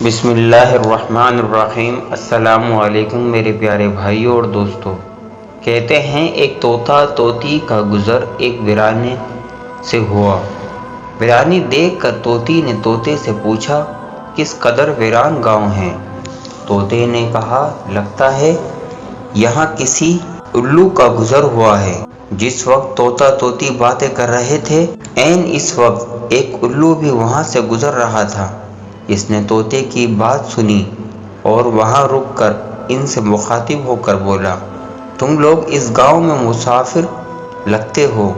بسم اللہ الرحمن الرحیم۔ السلام علیکم میرے پیارے بھائیوں اور دوستوں۔ کہتے ہیں ایک طوطا طوطی کا گزر ایک ویرانے سے ہوا۔ ویرانی دیکھ کر طوطی نے طوطے سے پوچھا، کس قدر ویران گاؤں ہے؟ طوطے نے کہا، لگتا ہے یہاں کسی الو کا گزر ہوا ہے۔ جس وقت طوطا طوطی باتیں کر رہے تھے، عین اس وقت ایک الو بھی وہاں سے گزر رہا تھا۔ اس نے طوطے کی بات سنی اور وہاں رک کر ان سے مخاطب ہو کر بولا، تم لوگ اس گاؤں میں مسافر لگتے ہو،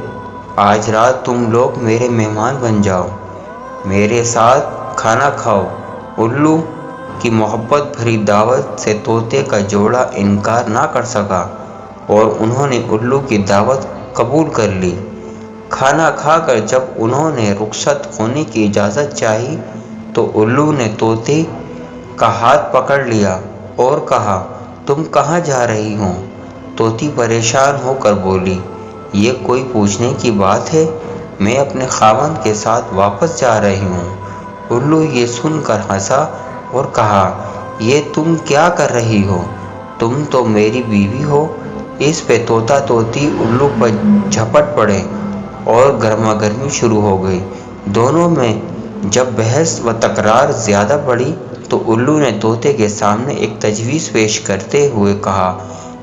آج رات تم لوگ میرے مہمان بن جاؤ، میرے ساتھ کھانا کھاؤ۔ الو کی محبت بھری دعوت سے طوطے کا جوڑا انکار نہ کر سکا اور انہوں نے الو کی دعوت قبول کر لی۔ کھانا کھا کر جب انہوں نے رخصت ہونے کی اجازت چاہی تو الو نے طوطے کا ہاتھ پکڑ لیا اور کہا، تم کہاں جا رہی ہو؟ طوطی پریشان ہو کر بولی، یہ کوئی پوچھنے کی بات ہے، میں اپنے خاوند کے ساتھ واپس جا رہی ہوں۔ الو یہ سن کر ہنسا اور کہا، یہ تم کیا کر رہی ہو؟ تم تو میری بیوی ہو۔ اس پہ طوطا طوطی الو پر جھپٹ پڑے اور گرما گرمی شروع ہو گئی۔ دونوں میں جب بحث و تکرار زیادہ بڑھی تو الو نے طوطے کے سامنے ایک تجویز پیش کرتے ہوئے کہا،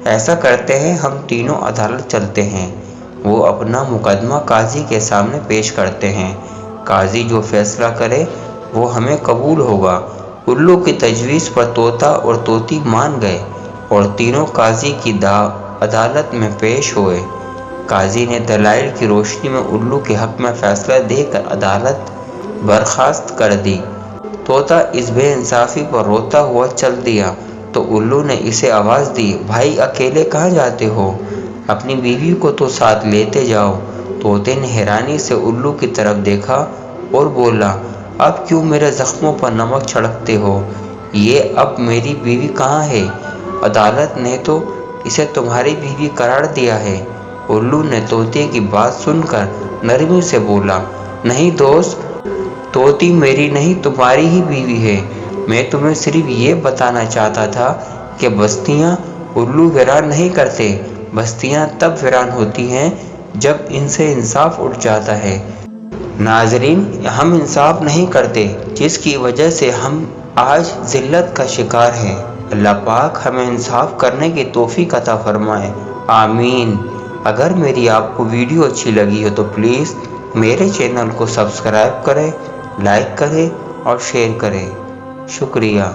ایسا کرتے ہیں ہم تینوں عدالت چلتے ہیں۔ وہ اپنا مقدمہ قاضی کے سامنے پیش کرتے ہیں، قاضی جو فیصلہ کرے وہ ہمیں قبول ہوگا۔ الو کی تجویز پر طوطا اور طوطی مان گئے اور تینوں قاضی کی عدالت میں پیش ہوئے۔ قاضی نے دلائل کی روشنی میں الو کے حق میں فیصلہ دے کر عدالت برخاست کر دی۔ طوطا اس بے انصافی پر روتا ہوا چل دیا تو الو نے اسے آواز دی، بھائی اکیلے کہاں جاتے ہو؟ اپنی بیوی کو تو ساتھ لیتے جاؤ۔ طوطے نے حیرانی سے الو کی طرف دیکھا اور بولا، اب کیوں میرے زخموں پر نمک چھڑکتے ہو؟ یہ اب میری بیوی کہاں ہے؟ عدالت نے تو اسے تمہاری بیوی قرار دیا ہے۔ الو نے طوطے کی بات سن کر نرمی سے بولا، نہیں دوست، طوطی میری نہیں تمہاری ہی بیوی ہے۔ میں تمہیں صرف یہ بتانا چاہتا تھا کہ بستیاں الو ویران نہیں کرتے، بستیاں تب ویران ہوتی ہیں جب ان سے انصاف اٹھ جاتا ہے۔ ناظرین، ہم انصاف نہیں کرتے جس کی وجہ سے ہم آج ذلت کا شکار ہیں۔ اللہ پاک ہمیں انصاف کرنے کی توفیق عطا فرمائے، آمین۔ اگر میری آپ کو ویڈیو اچھی لگی ہو تو پلیز میرے چینل کو سبسکرائب کریں، لائک کریں اور شیئر کریں۔ شکریہ۔